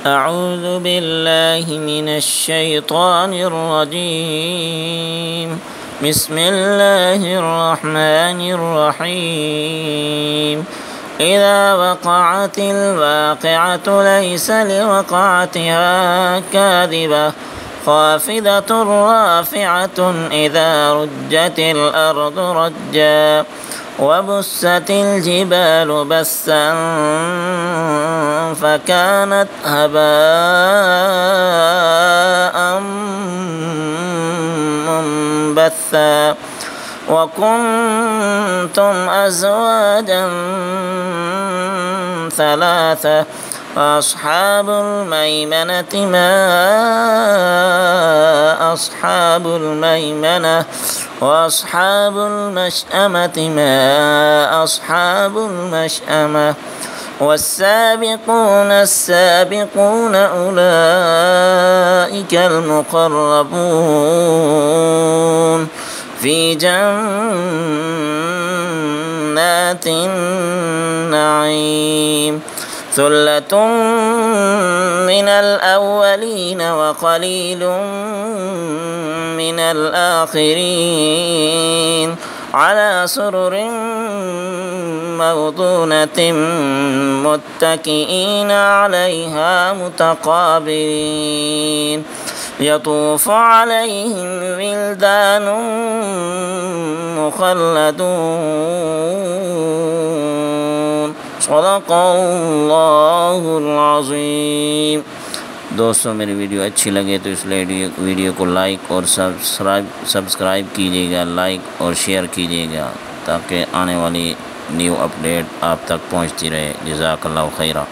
أعوذ بالله من الشيطان الرجيم. بسم الله الرحمن الرحيم. إذا وقعت الواقعة ليس لوقعتها كاذبة خافضة رافعة إذا رجت الأرض رجا وبست الجبال بسا فكانت هباء منبثا وكنتم أزواجا ثلاثة وأصحاب الميمنة ما أصحاب الميمنة وأصحاب المشأمة ما أصحاب المشأمة والسابقون السابقون أولئك المقربون في جنات النعيم ثلة من الأولين وقليل من الآخرين على سرر موضونة متكئين عليها متقابلين يطوف عليهم ولدان مخلدون صدق अल्लाह अज़ीम। दोस्तों मेरी वीडियो अच्छी लगे तो इस वीडियो को लाइक और सब्सक्राइब कीजिएगा, लाइक और शेयर कीजिएगा ताकि आने वाली न्यू अपडेट आप तक पहुंचती रहे। जज़ाकल्लाहु खैरा।